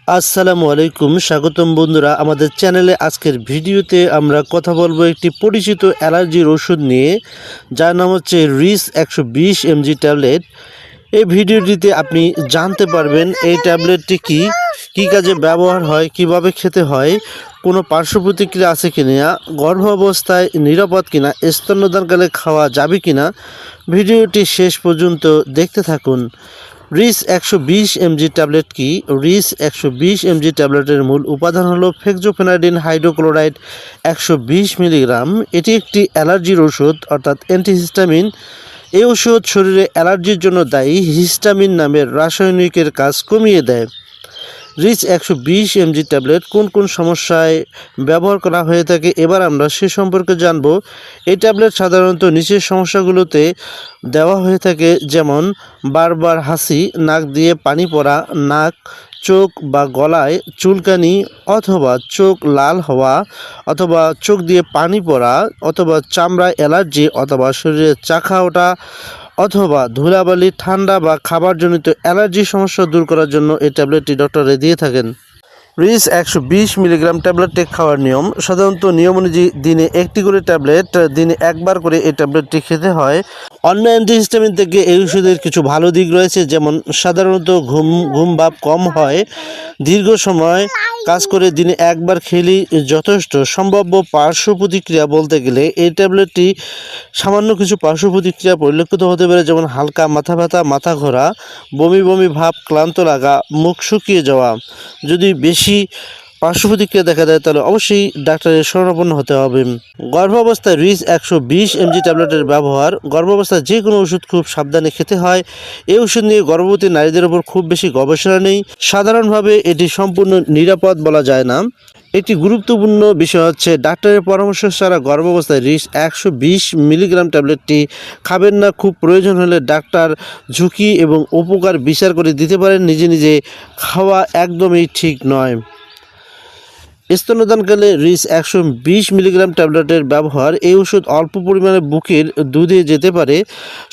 আসসালামু আলাইকুম, স্বাগতম বন্ধুরা আমাদের চ্যানেলে। আজকের ভিডিওতে আমরা কথা বলবো একটি পরিচিত অ্যালার্জির ওষুধ নিয়ে, যার নাম হচ্ছে রিস 120 mg ট্যাবলেট। এই ভিডিওটিতে আপনি জানতে পারবেন এই ট্যাবলেটটি কী কাজে ব্যবহার হয়, কিভাবে খেতে হয়, কোনো পার্শ্ব প্রতিক্রিয়া আছে কিনা, গর্ভাবস্থায় নিরাপদ কিনা, স্তন্যদানকালে খাওয়া যাবে কিনা। ভিডিওটি শেষ পর্যন্ত দেখতে থাকুন। রিস 120 mg ট্যাবলেট কি? রিস 120 mg ট্যাবলেটের মূল উপাদান হলো ফেক্সোফেনাডিন হাইড্রোক্লোরাইড 120 মিলিগ্রাম। এটি একটি অ্যালার্জির ওষুধ, অর্থাৎ অ্যান্টিহিস্টামিন। এই ওষুধ শরীরে অ্যালার্জির জন্য দায়ী হিস্টামিন নামের রাসায়নিকের কাজ কমিয়ে দেয়। রিচ 120 mg ট্যাবলেট কোন কোন সমস্যায় ব্যবহার করা হয়ে থাকে, এবার আমরা সে সম্পর্কে জানব। এই ট্যাবলেট সাধারণত নিচের সমস্যাগুলোতে দেওয়া হয়ে থাকে, যেমন বারবার হাসি, নাক দিয়ে পানি পড়া, নাক, চোখ বা গলায় চুলকানি, অথবা চোখ লাল হওয়া, অথবা চোখ দিয়ে পানি পড়া, অথবা চামড়ায় অ্যালার্জি, অথবা শরীরে চাকা ওঠা, অথবা ধুলাবালি, ঠান্ডা বা খাবারজনিত অ্যালার্জি সমস্যা দূর করার জন্য এই ট্যাবলেটটি ডক্টরে দিয়ে থাকেন। রিস 120 মিলিগ্রাম ট্যাবলেটটি খাওয়ার নিয়ম। সাধারণত নিয়ম অনুযায়ী দিনে একটি করে ট্যাবলেট, দিনে একবার করে এই ট্যাবলেটটি খেতে হয়। অন্য অ্যান্টিহিস্টামিন থেকে এই ওষুধের কিছু ভালো দিক রয়েছে, যেমন সাধারণত ঘুম ভাব কম হয়, দীর্ঘ সময় কাজ করে দিনে একবার খেলেই যথেষ্ট। সম্ভাব্য পার্শ্ব প্রতিক্রিয়া বলতে গেলে এই ট্যাবলেটটি সামান্য কিছু পার্শ্ব প্রতিক্রিয়া পরিলক্ষিত হতে পারে, যেমন হালকা মাথা ব্যথা, মাথা ঘোরা, বমি বমি ভাব, ক্লান্ত লাগা, মুখ শুকিয়ে যাওয়া। যদি বেশি পার্শ্ব প্রতিক্রিয়া দেখা দেয় তাহলে অবশ্যই ডাক্তারের শরণাপন্ন হতে হবে। গর্ভাবস্থায় রিস 120 mg ট্যাবলেটের ব্যবহার। গর্ভাবস্থায় যে কোনো ওষুধ খুব সাবধানে খেতে হয়। এই ওষুধ নিয়ে গর্ভবতী নারীদের উপর খুব বেশি গবেষণা নেই। সাধারণভাবে এটি সম্পূর্ণ নিরাপদ বলা যায় না। একটি গুরুত্বপূর্ণ বিষয় হচ্ছে, ডাক্তারের পরামর্শ ছাড়া গর্ভাবস্থায় রিস 120 মিলিগ্রাম ট্যাবলেটটি খাবেন না। খুব প্রয়োজন হলে ডাক্তার ঝুঁকি এবং উপকার বিচার করে দিতে পারেন। নিজে নিজে খাওয়া একদমই ঠিক নয়। স্তন্যদানকালে রিস 120 মিলিগ্রাম ট্যাবলেটের ব্যবহার। এই ওষুধ অল্প পরিমাণে বুকের দুধে যেতে পারে।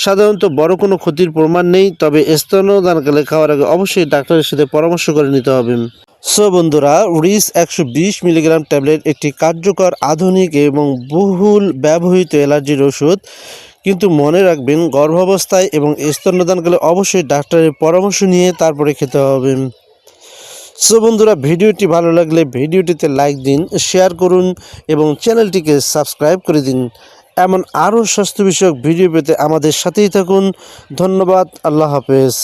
সাধারণত বড় কোনো ক্ষতির প্রমাণ নেই, তবে স্তন্যদানকালে খাওয়ার আগে অবশ্যই ডাক্তারের সাথে পরামর্শ করে নিতে হবে। সো বন্ধুরা, রিস 120 মিলিগ্রাম ট্যাবলেট একটি কার্যকর, আধুনিক এবং বহুল ব্যবহৃত অ্যালার্জির ওষুধ। কিন্তু মনে রাখবেন, গর্ভাবস্থায় এবং স্তন্যদানকালে অবশ্যই ডাক্তারের পরামর্শ নিয়ে তারপরে খেতে হবে। সো বন্ধুরা, ভিডিওটি ভালো লাগলে ভিডিওটিতে লাইক দিন, শেয়ার করুন এবং চ্যানেলটিকে সাবস্ক্রাইব করে দিন। এমন আরও স্বাস্থ্য বিষয়ক ভিডিও পেতে আমাদের সাথেই থাকুন। ধন্যবাদ। আল্লাহ হাফেজ।